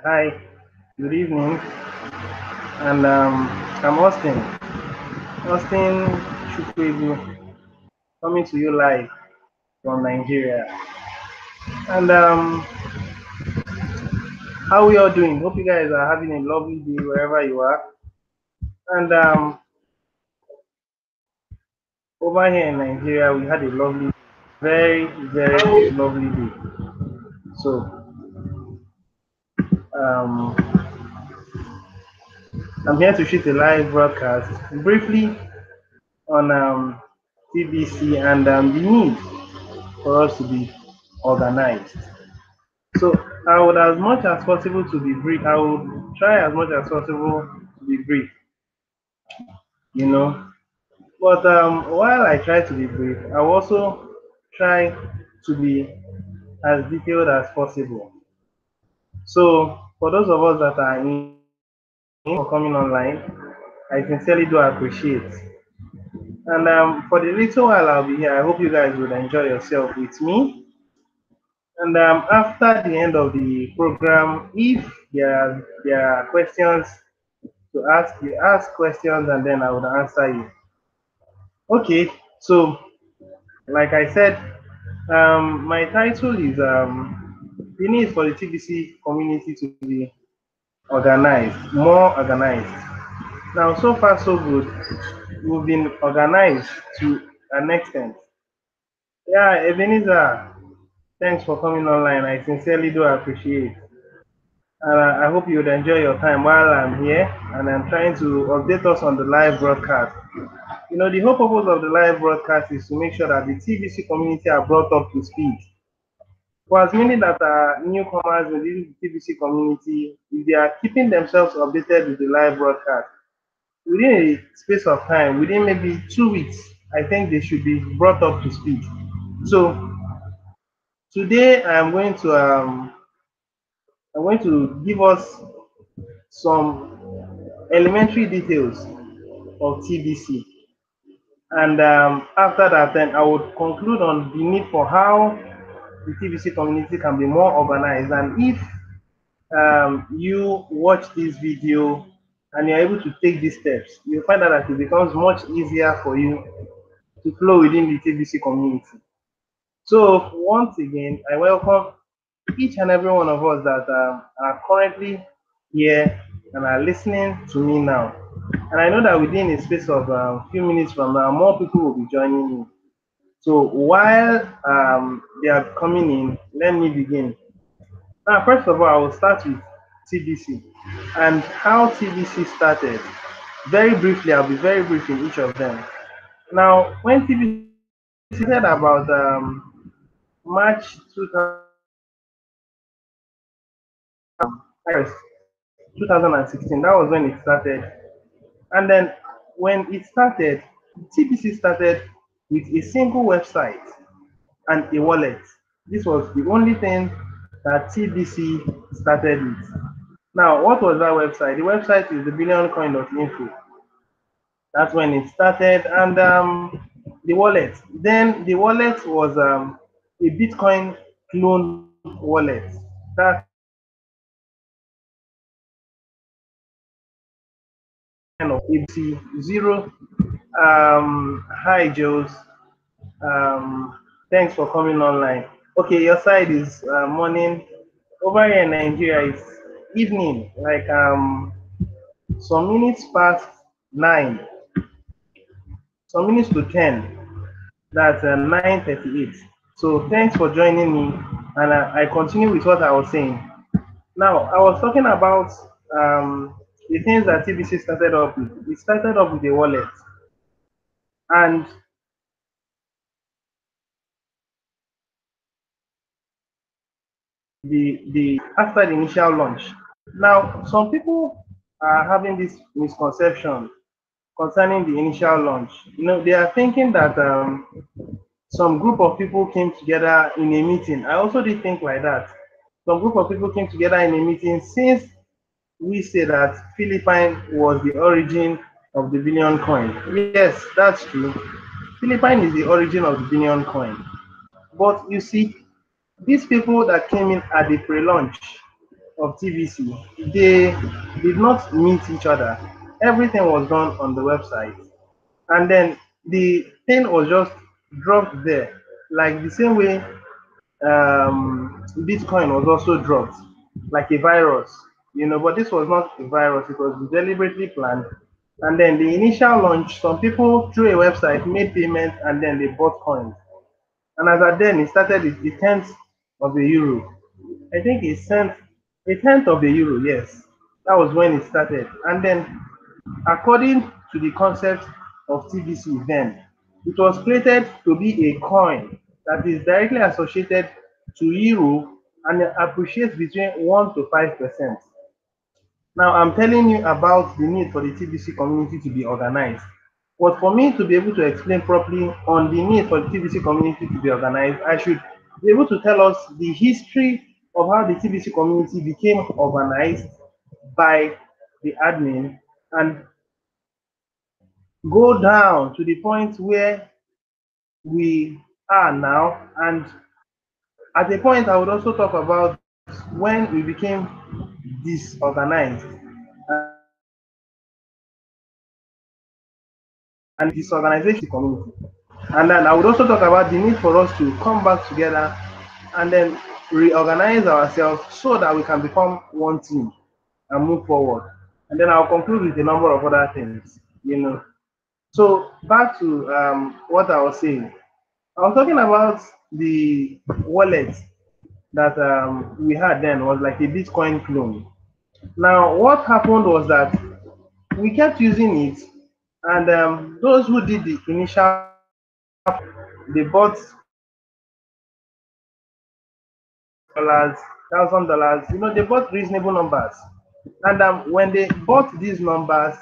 Hi, good evening, and I'm Austin. Austin Chukwegu, coming to you live from Nigeria. And how we all doing? Hope you guys are having a lovely day wherever you are. And over here in Nigeria, we had a lovely, very, very lovely day. So um, I'm here to shoot a live broadcast briefly on TBC and the need for us to be organized. So I would, as much as possible, to be brief. I would try as much as possible to be brief, you know. But while I try to be brief, I will also try to be as detailed as possible. So for those of us that are in for coming online, I sincerely do appreciate. And for the little while I'll be here, I hope you guys would enjoy yourself with me. And after the end of the program, if there are questions to ask, you ask questions and then I would answer you. Okay, so like I said, my title is the need for the TBC community to be organized, more organized. Now, so far so good. We've been organized to an extent. Yeah, Ebenezer, thanks for coming online. I sincerely do appreciate. I hope you would enjoy your time while I'm here and I'm trying to update us on the live broadcast. You know, the whole purpose of the live broadcast is to make sure that the TBC community are brought up to speed. For as many that are newcomers within the TBC community, if they are keeping themselves updated with the live broadcast, within a space of time, within maybe 2 weeks, I think they should be brought up to speed. So today I'm going to give us some elementary details of TBC. And after that, then I would conclude on the need for how the TBC community can be more organized. And if you watch this video and you're able to take these steps, you'll find out that it becomes much easier for you to flow within the TBC community. So once again, I welcome each and every one of us that are currently here and are listening to me now. And I know that within a space of a few minutes from now, more people will be joining me. So while they are coming in, let me begin. Now, first of all, I will start with TBC and how TBC started. Very briefly, I'll be very brief in each of them. Now, when TBC started about March 2016, that was when it started. And then when it started, TBC started with a single website and a wallet. This was the only thing that TBC started with. Now, what was that website? The website is the billioncoin.info. That's when it started. And the wallet. Then the wallet was a Bitcoin clone wallet. That kind of ABC zero. Hi, Joes. Thanks for coming online. Okay, your side is morning. Over here in Nigeria, it's evening, like some minutes past 9, some minutes to 10. That's 9:38. So thanks for joining me, and I continue with what I was saying. Now, I was talking about the things that TBC started up with. It started up with a wallet, and the after the initial launch. Now, some people are having this misconception concerning the initial launch. You know, they are thinking that some group of people came together in a meeting. I also did think like that. Some group of people came together in a meeting since we say that Philippine was the origin of the billion coin. Yes, that's true. Philippine is the origin of the billion coin. But you see, these people that came in at the pre-launch, of TBC, they did not meet each other. Everything was done on the website. And then the thing was just dropped there. Like the same way Bitcoin was also dropped, like a virus, but this was not a virus, it was deliberately planned. And then the initial launch, some people through a website made payment and then they bought coins. And as at then, it started with a tenth of a euro. I think a tenth of a euro, yes. That was when it started. And then, according to the concept of TBC then, it was created to be a coin that is directly associated to euro and it appreciates between 1 to 5%. Now, I'm telling you about the need for the TBC community to be organized. But for me to be able to explain properly on the need for the TBC community to be organized, I should be able to tell us the history of how the TBC community became organized by the admin and go down to the point where we are now. And at a point, I would also talk about when we became disorganized and disorganization community. And then I would also talk about the need for us to come back together and then reorganize ourselves so that we can become one team and move forward. And then I'll conclude with a number of other things. So back to what I was saying. I was talking about the wallet that we had then was like a Bitcoin clone. Now, what happened was that we kept using it, and those who did the initial, they bought dollars, $1,000, they bought reasonable numbers. And when they bought these numbers,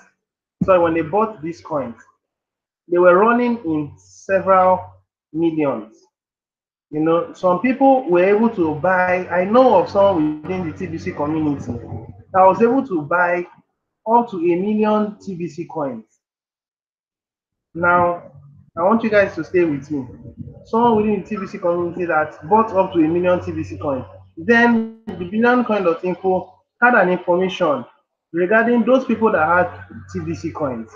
sorry, when they bought these coins, they were running in several millions. Some people were able to buy, I know of someone within the TBC community that was able to buy up to 1 million TBC coins. Now, I want you guys to stay with me. Someone within the TBC community that bought up to 1 million TBC coins. Then the billion.info had an information regarding those people that had TBC coins.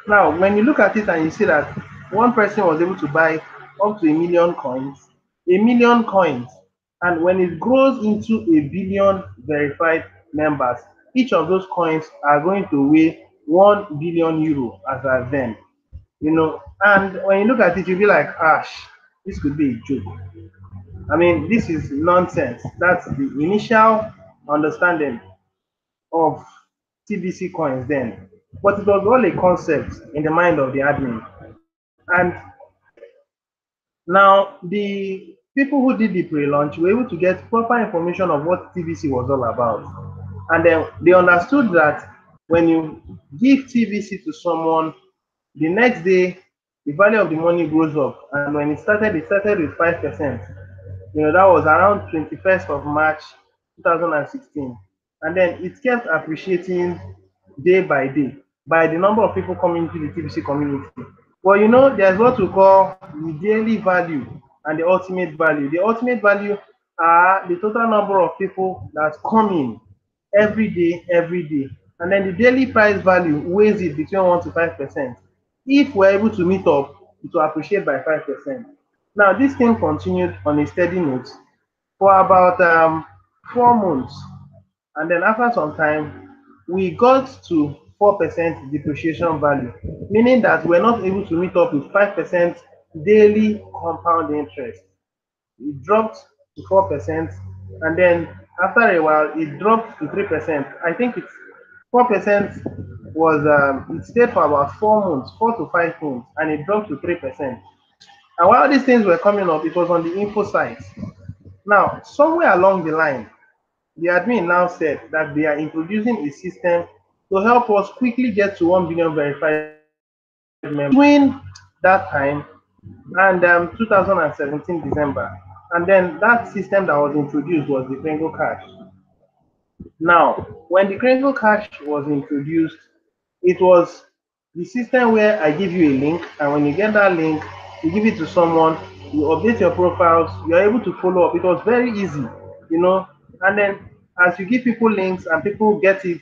Now, when you look at it and you see that one person was able to buy up to 1 million coins, and when it grows into a billion verified members, each of those coins are going to weigh 1 billion euro as at then. And when you look at it, you'll be like, this could be a joke. I mean, this is nonsense. That's the initial understanding of TBC coins then. But it was all a concept in the mind of the admin. And now the people who did the pre-launch were able to get proper information of what TBC was all about. And then they understood that when you give TBC to someone, the next day the value of the money grows up. And when it started with 5%. That was around 21st of March 2016. And then it kept appreciating day by day by the number of people coming to the TBC community. But there's what we call the daily value and the ultimate value. The ultimate value are the total number of people that come in every day, every day. And then the daily price value weighs it between 1 to 5%. If we're able to meet up, it will appreciate by 5%. Now, this thing continued on a steady note for about 4 months. And then after some time, we got to 4% depreciation value, meaning that we're not able to meet up with 5% daily compound interest. It dropped to 4%, and then after a while, it dropped to 3%. I think it's 4% was it stayed for about 4 months, 4 to 5 months, and it dropped to 3%. And while these things were coming up, it was on the info site. Now, somewhere along the line, the admin now said that they are introducing a system to help us quickly get to 1 billion verified members between that time and 2017 December. And then that system that was introduced was the Kringle Cash. Now, when the Kringle Cash was introduced, it was the system where I give you a link, and when you get that link, you give it to someone, you update your profiles, you're able to follow up. It was very easy. And then as you give people links and people get it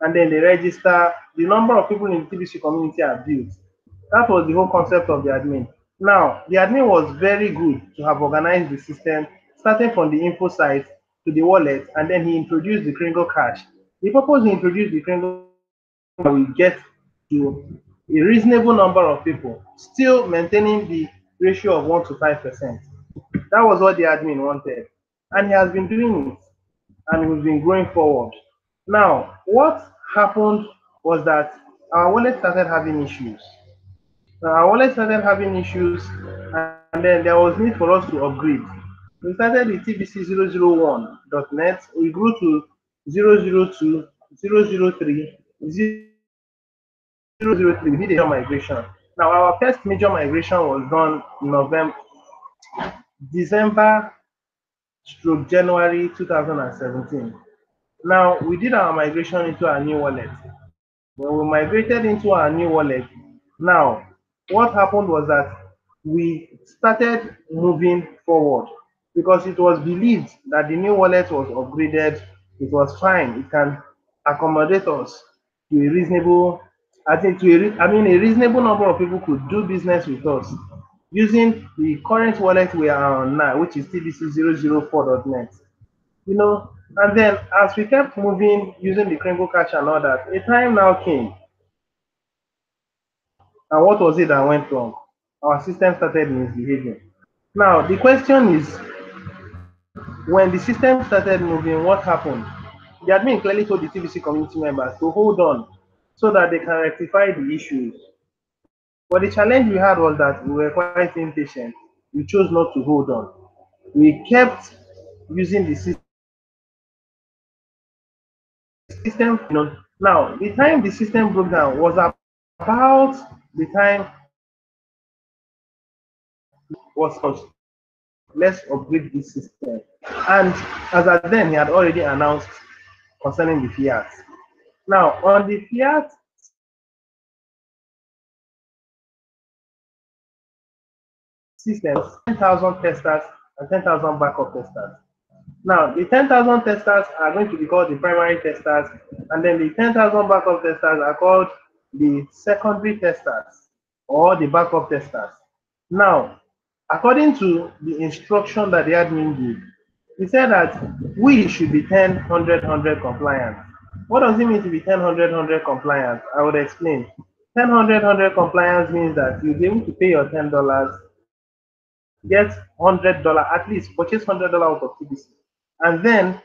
and then they register, the number of people in the TBC community are built. That was the whole concept of the admin. Now, the admin was very good to have organized the system, starting from the info site to the wallet, and then he introduced the Kringle Cash. The purpose he introduced the Kringle we get to a reasonable number of people, still maintaining the ratio of 1 to 5%. That was what the admin wanted. And he has been doing it. And we've been going forward. Now, what happened was that our wallet started having issues. Now, our wallet started having issues, and then there was need for us to upgrade. We started with TBC 001.net, we grew to 002, 003, 003. We did a major migration. Now, our first major migration was done in December stroke January 2017. Now, we did our migration into our new wallet. When we migrated into our new wallet, now, what happened was that we started moving forward because it was believed that the new wallet was upgraded, it was fine, it can accommodate us to a reasonable, I think a reasonable number of people could do business with us using the current wallet we are on now, which is TBC004.net. And then as we kept moving using the Kringle Cash and all that, a time now came. And what was it that went wrong? Our system started misbehaving. Now, the question is, when the system started moving, what happened? The admin clearly told the TBC community members to hold on so that they can rectify the issues. But the challenge we had was that we were quite impatient. We chose not to hold on. We kept using the system. Now, the time the system broke down was about the time was let's upgrade this system. And as at then, he had already announced concerning the fiat. Now, on the fiat systems, 10,000 testers and 10,000 backup testers. Now, the 10,000 testers are going to be called the primary testers, and then the 10,000 backup testers are called the secondary testers or the backup testers. Now, according to the instruction that the admin gave, he said that we should be 10, 100, 100 compliant. What does it mean to be 10, 100, 100 compliant? I would explain. 10, 100, 100 compliance means that you'll be able to pay your $10, get $100, at least purchase $100 out of TBC, and then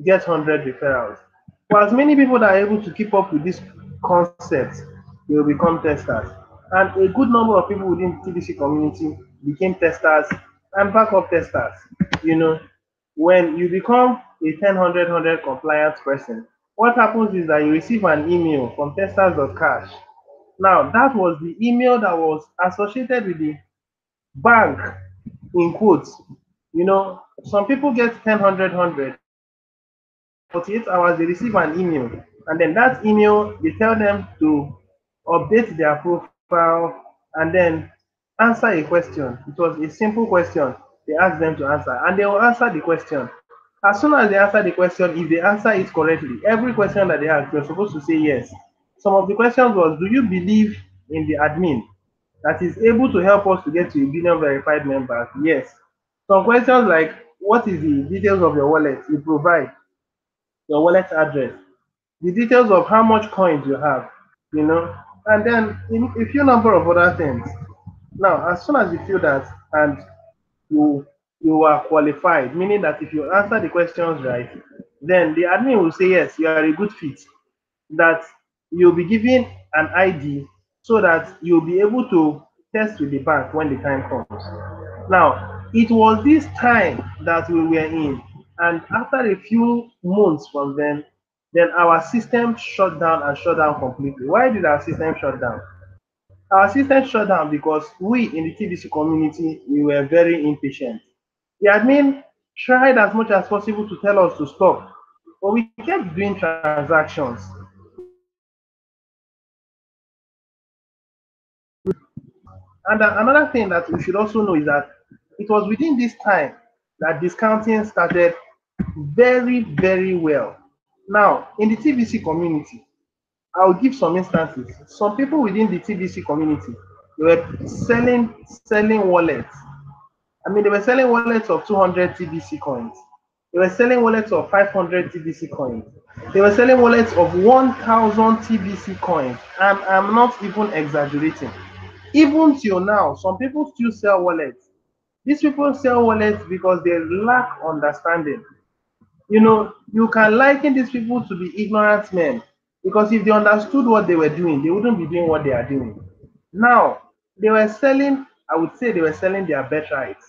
get 100 referrals. For as many people that are able to keep up with this concept, they will become testers. And a good number of people within the TBC community became testers and backup testers. You know, when you become a 10, 100 compliance person, what happens is that you receive an email from testers.cash. Now, that was the email that was associated with the bank in quotes. Some people get 10, 100, 48 hours, they receive an email. And then that email, they tell them to update their profile and then answer a question. It was a simple question they asked them to answer, and they will answer the question. As soon as they answer the question, if they answer it correctly, every question that they ask, you're supposed to say yes. Some of the questions was, do you believe in the admin that is able to help us to get to a billion verified members? Yes. Some questions like, what is the details of your wallet? You provide your wallet address, the details of how much coins you have, and then in a few number of other things. Now, as soon as you feel that and you you are qualified, meaning that if you answer the questions right, then the admin will say yes, you are a good fit. That you'll be given an ID so that you'll be able to test with the bank when the time comes. Now, it was this time that we were in, and after a few months from then our system shut down and shut down completely. Why did our system shut down? Our system shut down because we in the TBC community, we were very impatient. The admin tried as much as possible to tell us to stop, but we kept doing transactions. And another thing that we should also know is that it was within this time that discounting started very, very well. Now, in the TBC community, I'll give some instances. Some people within the TBC community, they were selling wallets. I mean, they were selling wallets of 200 TBC coins. They were selling wallets of 500 TBC coins. They were selling wallets of 1,000 TBC coins. And I'm not even exaggerating. Even till now, some people still sell wallets. These people sell wallets because they lack understanding. You can liken these people to be ignorant men, because if they understood what they were doing, they wouldn't be doing what they are doing. Now, they were selling, I would say they were selling their birthrights,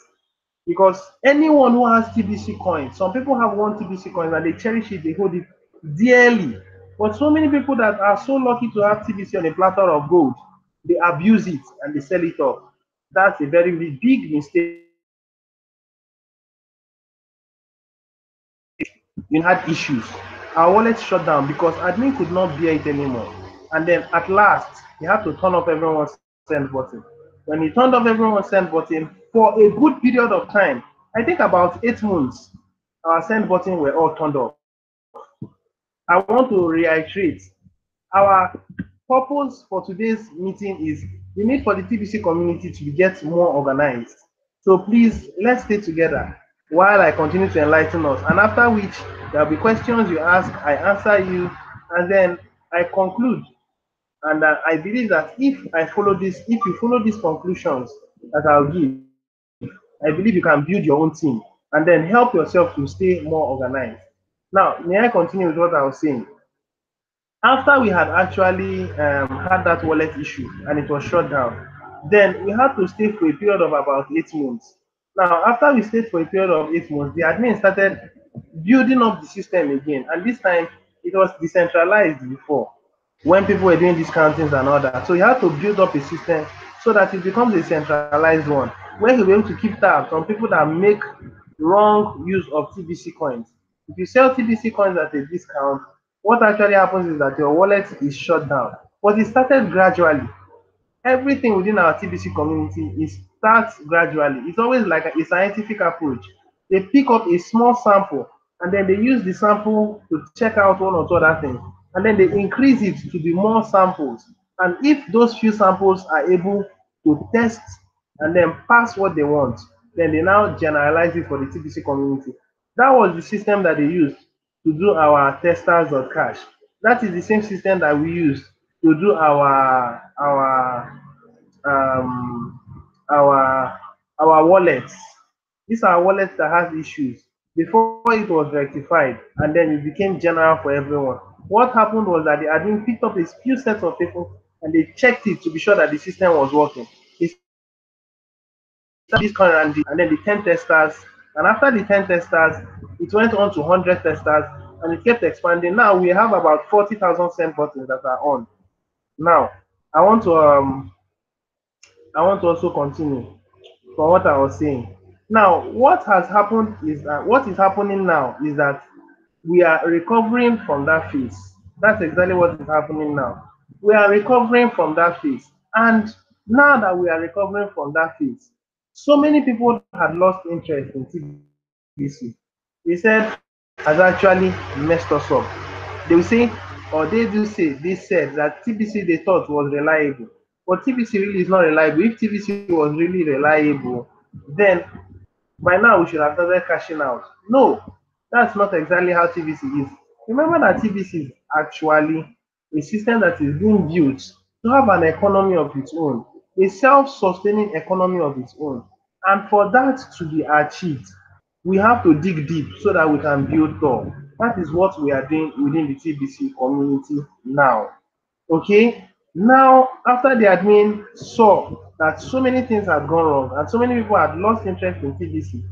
because anyone who has TBC coins, some people have one TBC coin and they cherish it, they hold it dearly. But so many people that are so lucky to have TBC on a platter of gold, they abuse it and they sell it off. That's a very big mistake. We had issues. Our wallet shut down because admin could not bear it anymore. And then at last, he had to turn off everyone's send button. When he turned off everyone's send button for a good period of time, I think about 8 months, our send button were all turned off. I want to reiterate, our purpose for today's meeting is the need for the TBC community to get more organized. So please, let's stay together while I continue to enlighten us. And after which, there will be questions you ask, I answer you, and then I conclude. And I believe that if you follow these conclusions that I'll give, I believe you can build your own team and then help yourself to stay more organized. Now, may I continue with what I was saying? After we had actually had that wallet issue and it was shut down, then we had to stay for a period of about 8 months. Now, after we stayed for a period of 8 months, the admin started building up the system again, and this time it was decentralized before when people were doing discountings and all that. So you had to build up a system so that it becomes a centralized one where you'll be able to keep tabs on people that make wrong use of TBC coins. If you sell TBC coins at a discount, what actually happens is that your wallet is shut down. But it started gradually. Everything within our TBC community is starts gradually. It's always like a scientific approach. They pick up a small sample and then they use the sample to check out one or two other things. And then they increase it to be more samples. And if those few samples are able to test and then pass what they want, then they now generalize it for the TBC community. That was the system that they used to do our testers.cash. That is the same system that we use to do um our wallets. These are wallets that has issues. Before it was rectified and then it became general for everyone. What happened was that the admin picked up a few sets of people and they checked it to be sure that the system was working. They started this current and then the 10 testers, and after the 10 testers, it went on to 100 testers and it kept expanding. Now we have about 40,000 send buttons that are on. Now, I want to um I want to also continue from what I was saying. Now, what is happening now is that we are recovering from that phase. That's exactly what is happening now. We are recovering from that phase. And now that we are recovering from that phase, so many people had lost interest in TBC. They said TBC has actually messed us up. They will say, or they said that TBC they thought was reliable. But TBC really is not reliable. If TBC was really reliable, then by now we should have started cashing out. No, that's not exactly how TBC is. Remember that TBC is actually a system that is being built to have an economy of its own, a self-sustaining economy of its own. And for that to be achieved, we have to dig deep so that we can build tall. That is what we are doing within the TBC community now. Okay, now after the admin saw that so many things had gone wrong and so many people had lost interest in TBC,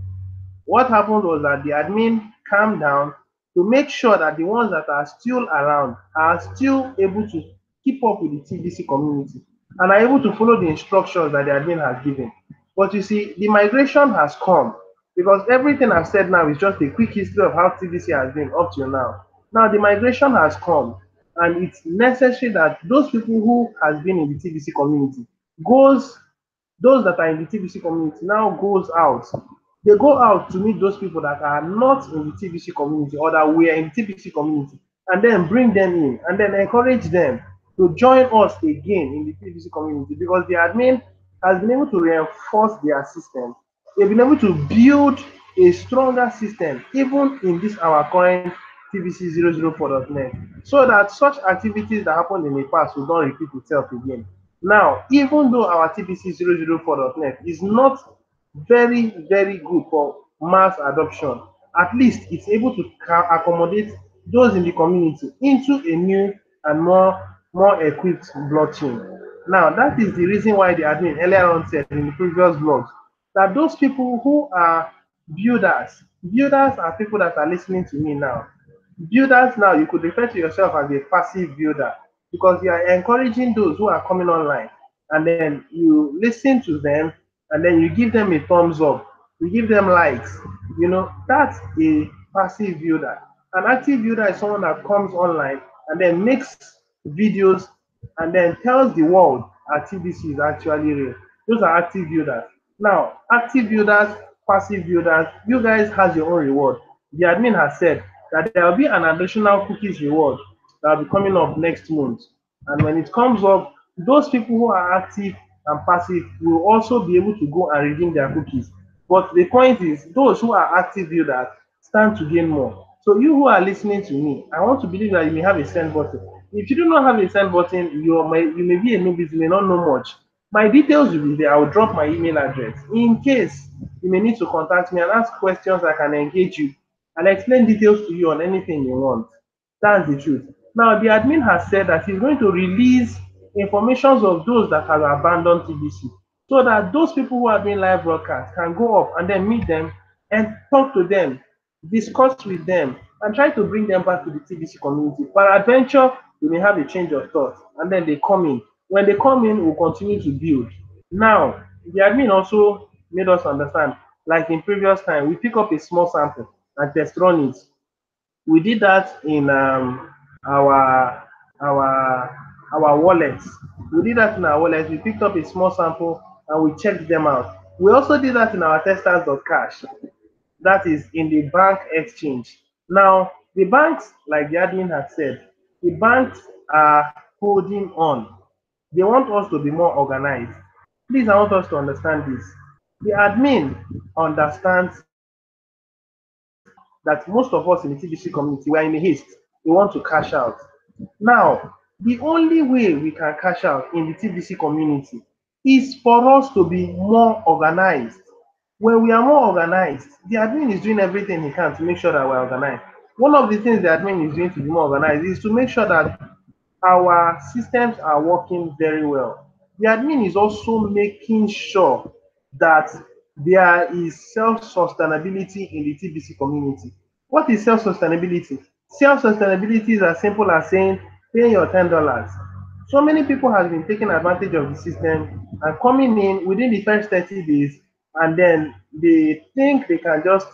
what happened was that the admin calmed down to make sure that the ones that are still around are still able to keep up with the TBC community and are able to follow the instructions that the admin has given. But you see, the migration has come because everything I've said now is just a quick history of how TBC has been up till now. Now the migration has come and it's necessary that those people who has been in the TBC community goes those that are in the TBC community now goes out They go out to meet those people that are not in the TBC community or that were in TBC community, and then bring them in and then encourage them to join us again in the TBC community, because the admin has been able to reinforce their system. They've been able to build a stronger system even in this our current TBC 004.net, so that such activities that happened in the past will not repeat itself again. Now, even though our TBC 004.net is not very good for mass adoption, at least it's able to accommodate those in the community into a new and more equipped blockchain. Now, that is the reason why the admin earlier on said in the previous blogs that those people who are builders are people that are listening to me now. Builders now, you could refer to yourself as a passive builder, because you are encouraging those who are coming online, and then you listen to them, and then you give them a thumbs up, you give them likes. That's a passive builder. An active builder is someone that comes online and then makes videos and then tells the world TBC is actually real. Those are active builders. Now, active builders, passive builders, you guys has your own reward. The admin has said that there will be an additional cookies reward that will be coming up next month. And when it comes up, those people who are active and passive will also be able to go and redeem their cookies. But the point is, those who are active builders stand to gain more. So you who are listening to me, I want to believe that you may have a send button. If you do not have a send button, you may be a newbie, you may not know much. My details will be there. I will drop my email address. In case you may need to contact me and ask questions, I can engage you and explain details to you on anything you want. That's the truth. Now, the admin has said that he's going to release informations of those that have abandoned TBC, so that those people who are doing live broadcast can go up and then meet them and talk to them, discuss with them, and try to bring them back to the TBC community. Peradventure, we may have a change of thought, and then they come in. When they come in, we'll continue to build. Now, the admin also made us understand, like in previous time, we pick up a small sample and test run it. We did that in our our our wallets. We did that in our wallets. We picked up a small sample and we checked them out. We also did that in our testers.cash. That is in the bank exchange. Now, the banks, like the admin has said, the banks are holding on. They want us to be more organized. Please, I want us to understand this. The admin understands that most of us in the TBC community, we are in a haste. We want to cash out. Now, the only way we can cash out in the TBC community is for us to be more organized. When we are more organized, the admin is doing everything he can to make sure that we're organized. One of the things the admin is doing to be more organized is to make sure that our systems are working very well. The admin is also making sure that there is self-sustainability in the TBC community. What is self-sustainability? Self-sustainability is as simple as saying, pay your $10. So many people have been taking advantage of the system and coming in within the first 30 days, and then they think they can just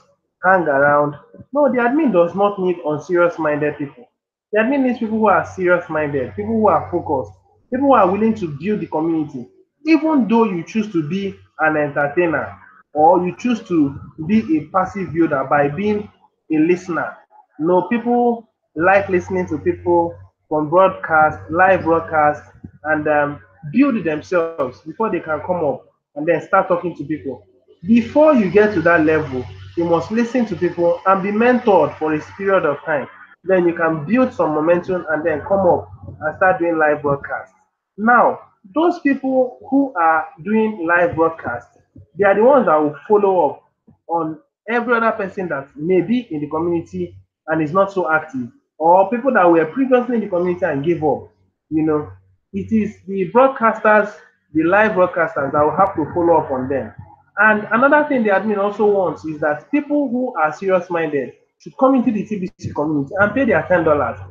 hang around. No, the admin does not need unserious minded people. The admin needs people who are serious minded, people who are focused, people who are willing to build the community. Even though you choose to be an entertainer or you choose to be a passive builder by being a listener. No, people like listening to people from broadcast, live broadcast, and build themselves before they can come up and then start talking to people. Before you get to that level, you must listen to people and be mentored for a period of time. Then you can build some momentum and then come up and start doing live broadcast. Now, those people who are doing live broadcast, they are the ones that will follow up on every other person that may be in the community and is not so active, or people that were previously in the community and gave up. You know, it is the broadcasters, the live broadcasters that will have to follow up on them. And another thing the admin also wants is that people who are serious minded should come into the TBC community and pay their $10.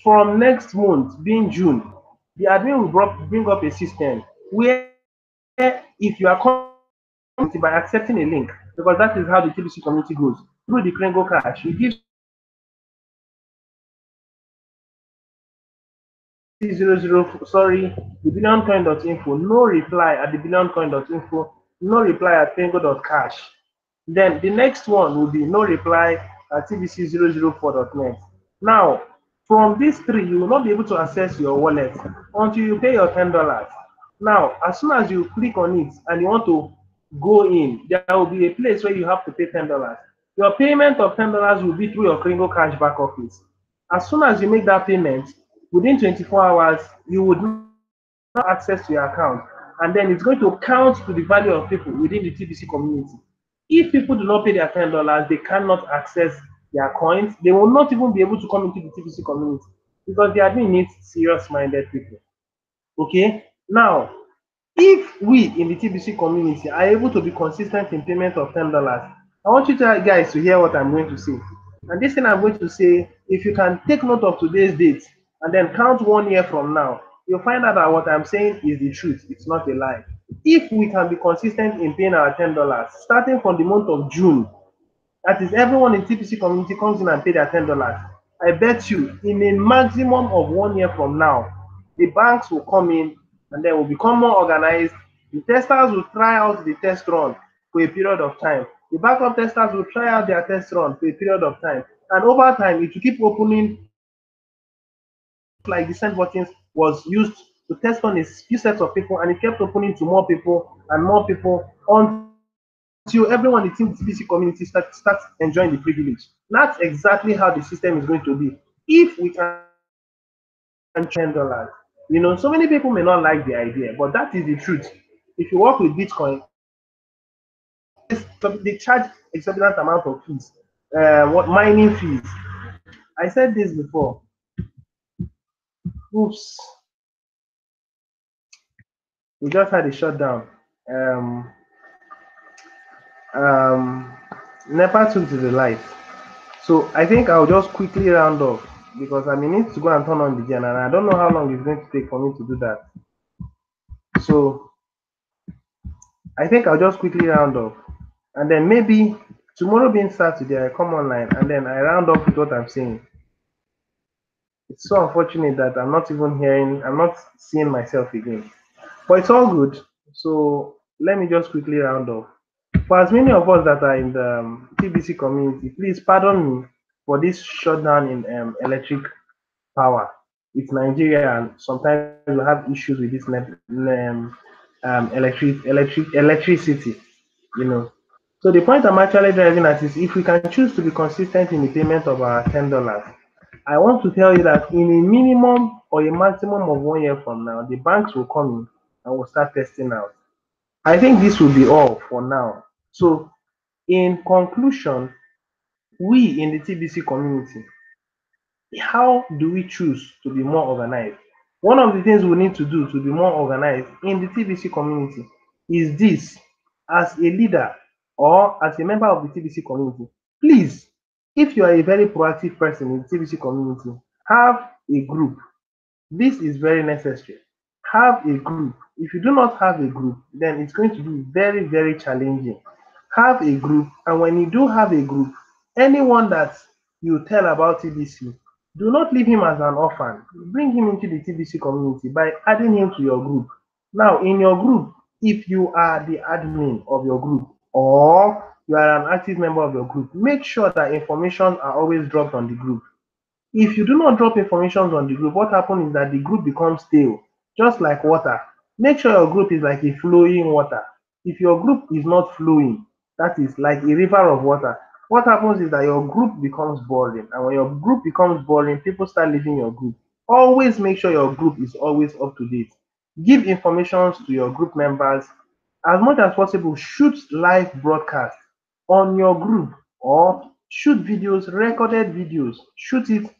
From next month, being June, the admin will bring up a system where if you are coming by accepting a link, because that is how the TBC community goes, through the Kringle Cash, you give 00, sorry, the billioncoin.info, no reply at the billioncoin.info, no reply at Kringle.cash. Then the next one will be no reply at tbc004.net. Now, from these three, you will not be able to access your wallet until you pay your $10. Now, as soon as you click on it and you want to go in, there will be a place where you have to pay $10. Your payment of $10 will be through your Kringle cash back office. As soon as you make that payment, within 24 hours, you would now access to your account, and then it's going to count to the value of people within the TBC community. If people do not pay their $10, they cannot access their coins. They will not even be able to come into the TBC community because the admin needs serious-minded people. Okay, now if we in the TBC community are able to be consistent in payment of $10, I want you guys to hear what I'm going to say. And this thing I'm going to say, if you can take note of today's date and then count 1 year from now, you'll find out that what I'm saying is the truth. It's not a lie. If we can be consistent in paying our $10, starting from the month of June, that is, everyone in TPC community comes in and pay their $10. I bet you, in a maximum of 1 year from now, the banks will come in and they will become more organized. The testers will try out the test run for a period of time. The backup testers will try out their test run for a period of time. And over time, it will keep opening, just like the send buttons was used to test on a few sets of people, and it kept opening to more people and more people until everyone in the TBC community starts enjoying the privilege. That's exactly how the system is going to be. If we can $10, so many people may not like the idea, but that is the truth. If you work with Bitcoin, they charge exorbitant amount of fees. What mining fees? I said this before. Oops, we just had a shutdown. Um, um, NEPA took to the light. So I think I'll just quickly round off because I may need to go and turn on the gen, and I don't know how long it's going to take for me to do that. So I think I'll just quickly round off, and then maybe tomorrow being Saturday, I come online and then I round up with what I'm saying. It's so unfortunate that I'm not seeing myself again, but it's all good. So let me just quickly round off. For as many of us that are in the TBC community, please pardon me for this shutdown in electric power. It's Nigeria, and sometimes we have issues with this electricity. So the point I'm actually driving at is, if we can choose to be consistent in the payment of our $10, I want to tell you that in a minimum or a maximum of 1 year from now, the banks will come in and will start testing out. I think this will be all for now. So in conclusion, we in the TBC community, how do we choose to be more organized? One of the things we need to do to be more organized in the TBC community is this: as a leader or as a member of the TBC community, please, if you are a very proactive person in the TBC community, have a group. This is very necessary. Have a group. If you do not have a group, then it's going to be very, very challenging. Have a group, and when you do have a group, anyone that you tell about TBC, do not leave him as an orphan. Bring him into the TBC community by adding him to your group. Now, in your group, if you are the admin of your group or you are an active member of your group, make sure that information are always dropped on the group. If you do not drop information on the group, what happens is that the group becomes stale, just like water. Make sure your group is like a flowing water. If your group is not flowing, that is like a river of water, what happens is that your group becomes boring. And when your group becomes boring, people start leaving your group. Always make sure your group is always up to date. Give information to your group members. As much as possible, shoot live broadcast on your group, or shoot videos, recorded videos, shoot it,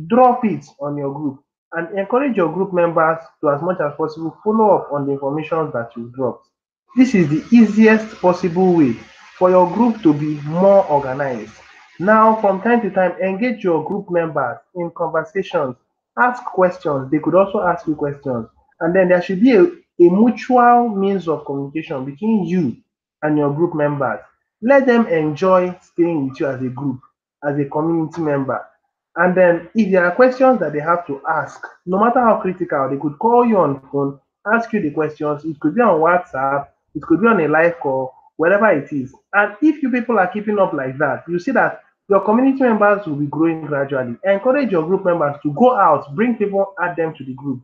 drop it on your group, and encourage your group members to, as much as possible, follow up on the information that you dropped. This is the easiest possible way for your group to be more organized. Now, from time to time, engage your group members in conversations, ask questions. They could also ask you questions, and then there should be a mutual means of communication between you and your group members. Let them enjoy staying with you as a group, as a community member. And then if there are questions that they have to ask, no matter how critical, they could call you on phone, ask you the questions. It could be on WhatsApp, it could be on a live call. wherever it is. And if you people are keeping up like that, you see that your community members will be growing gradually. Encourage your group members to go out, bring people, add them to the group.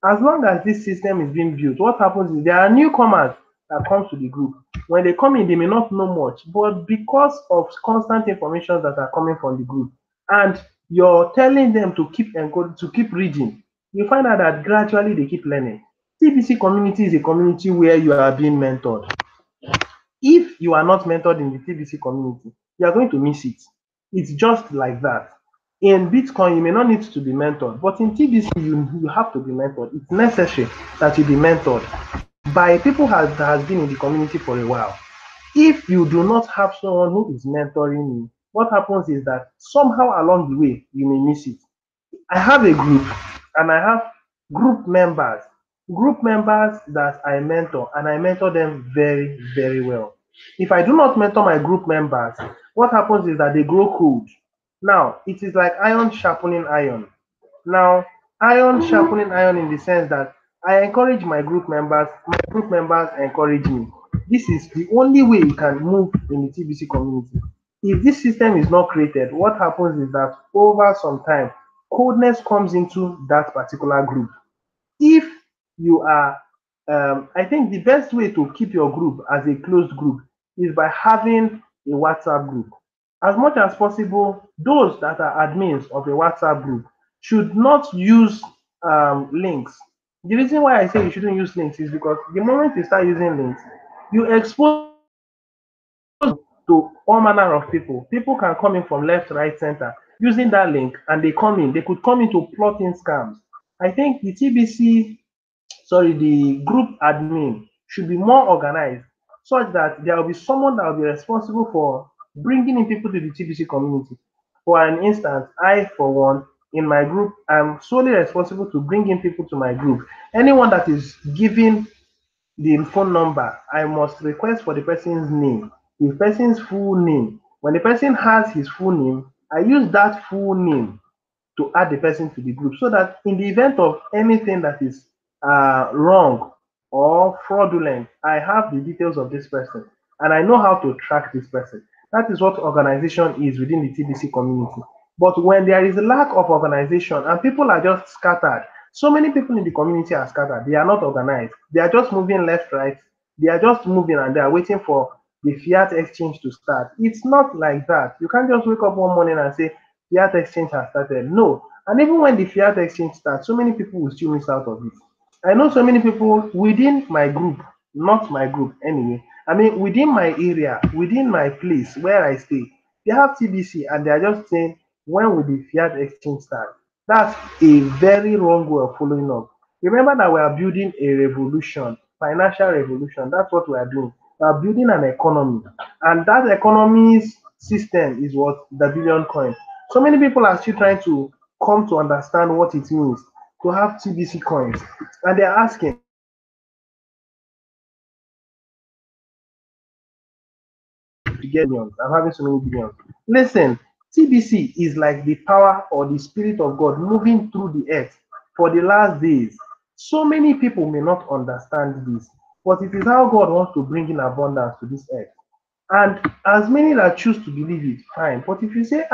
As long as this system is being built, what happens is there are newcomers that come to the group. When they come in, they may not know much, but because of constant information that are coming from the group, and you're telling them to keep reading, you find out that gradually they keep learning. TBC community is a community where you are being mentored. If you are not mentored in the TBC community, you are going to miss it. It's just like that. In Bitcoin, you may not need to be mentored, but in TBC, you have to be mentored. It's necessary that you be mentored by people that has been in the community for a while. If you do not have someone who is mentoring you, what happens is that somehow along the way, you may miss it. I have a group and I have group members that I mentor, and I mentor them very, very well. If I do not mentor my group members, what happens is that they grow cold. Now, it is like iron sharpening iron. Now, iron sharpening iron in the sense that I encourage my group members encourage me. This is the only way you can move in the TBC community. If this system is not created, what happens is that over some time, coldness comes into that particular group. If you are, I think the best way to keep your group as a closed group is by having a WhatsApp group. As much as possible, those that are admins of a WhatsApp group should not use links. The reason why I say you shouldn't use links is because the moment you start using links, you expose to all manner of people. People can come in from left, right, center using that link, and they could come in to plot in scams. I think the group admin should be more organized such that there will be someone that will be responsible for bringing in people to the TBC community. For an instance, I, for one, in my group, I'm solely responsible to bring in people to my group. Anyone that is giving the phone number, I must request for the person's name, the person's full name. When the person has his full name, I use that full name to add the person to the group so that in the event of anything that is wrong or fraudulent, I have the details of this person and I know how to track this person. That is what organization is within the TBC community. But when there is a lack of organization and people are just scattered, so many people in the community are scattered, they are not organized, they are just moving left, right, they are just moving and they are waiting for the fiat exchange to start. It's not like that. You can't just wake up one morning and say, fiat exchange has started. No. And even when the fiat exchange starts, so many people will still miss out of it. I know so many people within my group, not my group anyway. I mean, within my area, within my place where I stay, they have TBC and they are just saying, when will the fiat exchange start? That's a very wrong way of following up. Remember that we are building a revolution, financial revolution. That's what we are doing. We are building an economy, and that economy's system is what the billion coin. So many people are still trying to come to understand what it means to have TBC coins, and they're asking, to get millions. I'm having so many billions. Listen, TBC is like the power or the spirit of God moving through the earth for the last days. So many people may not understand this, but it is how God wants to bring in abundance to this earth. And as many that choose to believe it, fine. But if you say,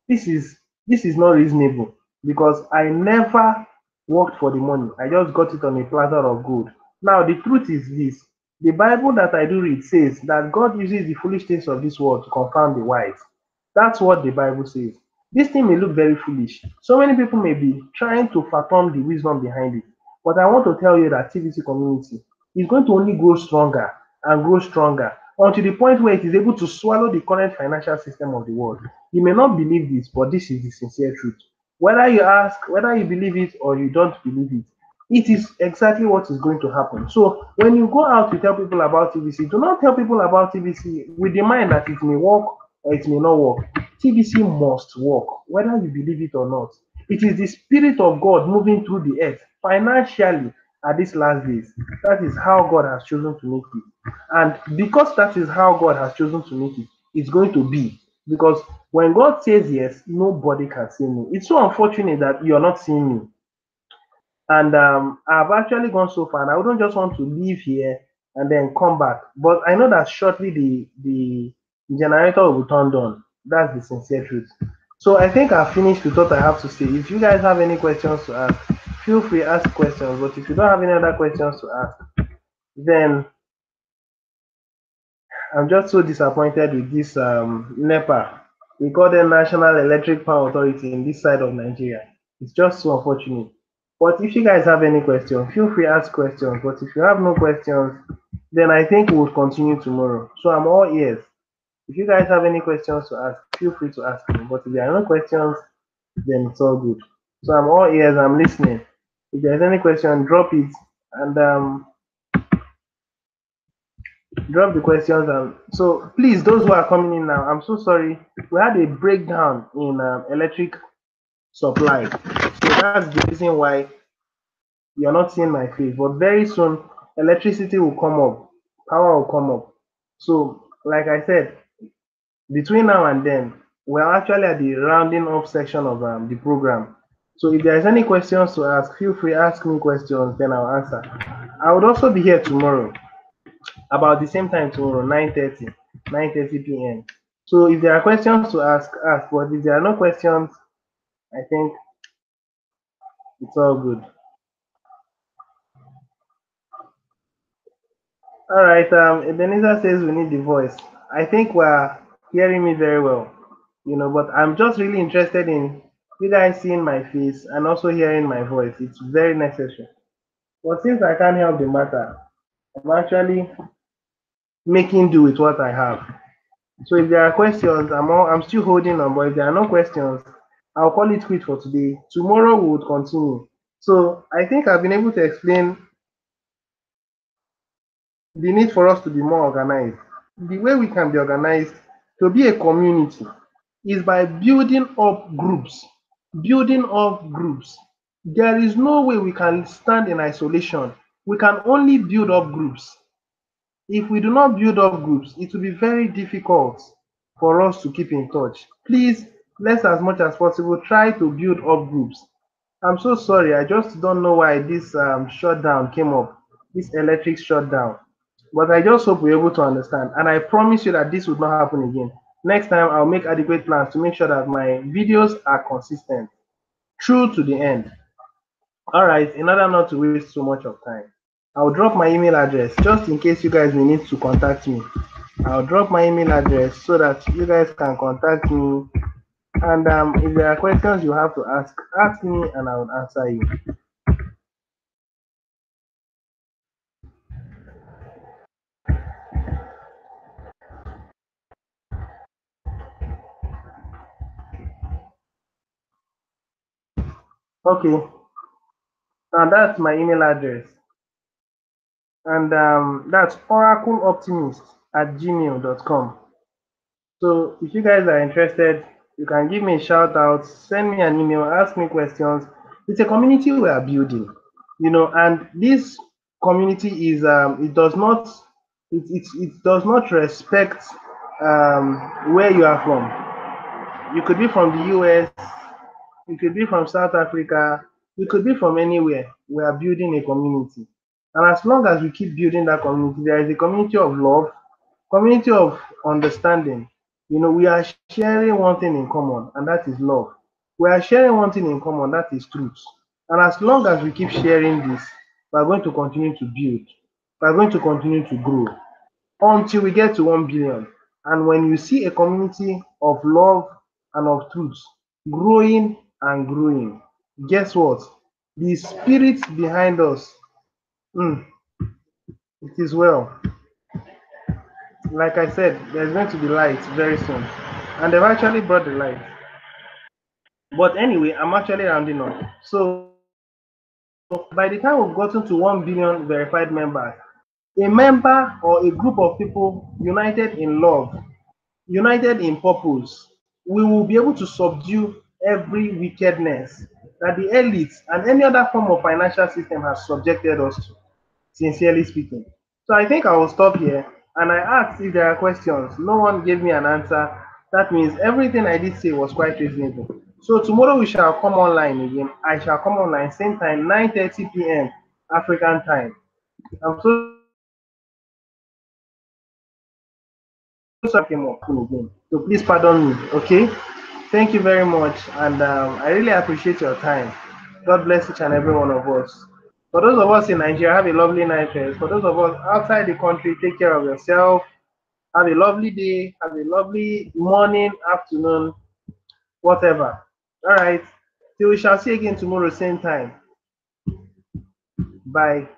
this is this is not reasonable because I never worked for the money, I just got it on a platter of gold. Now the truth is this: the Bible that I do read says that God uses the foolish things of this world to confound the wise. That's what the Bible says. This thing may look very foolish. So many people may be trying to fathom the wisdom behind it. But I want to tell you that TVC community is going to only grow stronger and grow stronger until the point where it is able to swallow the current financial system of the world. You may not believe this, but this is the sincere truth. Whether you ask, whether you believe it or you don't believe it, it is exactly what is going to happen. So when you go out to tell people about TBC, do not tell people about TBC with the mind that it may work or it may not work. TBC must work, whether you believe it or not. It is the spirit of God moving through the earth financially at these last days. That is how God has chosen to make it. And because that is how God has chosen to make it, it's going to be. Because when God says yes, nobody can say no. It's so unfortunate that you're not seeing me. And I've actually gone so far, and I wouldn't just want to live here and then come back. But I know that shortly the generator will be turned on. That's the sincere truth. So I think I've finished with what I have to say. If you guys have any questions to ask, feel free to ask questions. But if you don't have any other questions to ask, then I'm just so disappointed with this NEPA. We call them National Electric Power Authority in this side of Nigeria. It's just so unfortunate. But if you guys have any questions, feel free to ask questions. But if you have no questions, then I think we'll continue tomorrow. So I'm all ears. If you guys have any questions to ask, feel free to ask me. But if there are no questions, then it's all good. So I'm all ears. I'm listening. If there's any question, drop it and drop the questions. And so please, those who are coming in now, I'm so sorry. We had a breakdown in electric supply. So that's the reason why you're not seeing my face. But very soon, electricity will come up, power will come up. So, like I said, between now and then, we're actually at the rounding up section of the program. So if there's any questions to ask, feel free ask me questions, then I'll answer. I would also be here tomorrow, about the same time tomorrow, 9:30 p.m. So if there are questions to ask, ask. But if there are no questions, I think it's all good. All right. Ebenezer says we need the voice. I think we're hearing me very well, but I'm just really interested in you guys seeing my face and also hearing my voice. It's very necessary. But since I can't help the matter, I'm actually making do with what I have. So if there are questions, I'm still holding on. But if there are no questions, I'll call it quit for today. Tomorrow we would continue. So I think I've been able to explain the need for us to be more organized. The way we can be organized to be a community is by building up groups. Building up groups. There is no way we can stand in isolation. We can only build up groups. If we do not build up groups, it will be very difficult for us to keep in touch. Please, let's as much as possible try to build up groups. I'm so sorry, I just don't know why this shutdown came up, this electric shutdown. But I just hope we're able to understand. And I promise you that this would not happen again. Next time, I'll make adequate plans to make sure that my videos are consistent, true to the end. All right, in order not to waste so much of time, I'll drop my email address just in case you guys may need to contact me. I'll drop my email address so that you guys can contact me. And if there are questions you have to ask me and I will answer you. Okay, now that's my email address. And that's oracleoptimist@gmail.com. So if you guys are interested, you can give me a shout out, send me an email, ask me questions. It's a community we are building, and this community is it does not respect where you are from. You could be from the US, you could be from South Africa, you could be from anywhere. We are building a community. And as long as we keep building that community, there is a community of love, community of understanding. We are sharing one thing in common, and that is love. We are sharing one thing in common, that is truth. And as long as we keep sharing this, we are going to continue to build. We are going to continue to grow until we get to 1 billion. And when you see a community of love and of truth growing and growing, guess what? The spirit behind us, it is well. Like I said, there's going to be light very soon. And they've actually brought the light. But anyway, I'm actually rounding up. So by the time we've gotten to 1 billion verified members, a member or a group of people united in love, united in purpose, we will be able to subdue every wickedness that the elites and any other form of financial system has subjected us to, sincerely speaking. So I think I will stop here. And I asked if there are questions. No one gave me an answer. That means everything I did say was quite reasonable. So tomorrow we shall come online again. I shall come online same time, 9:30 p.m. African time. I'm so so I came up again. So please pardon me, okay? Thank you very much, and I really appreciate your time. God bless each and every one of us. For those of us in Nigeria, have a lovely night rest. For those of us outside the country, take care of yourself. Have a lovely day. Have a lovely morning, afternoon, whatever. All right. Till we shall see again tomorrow, same time. Bye.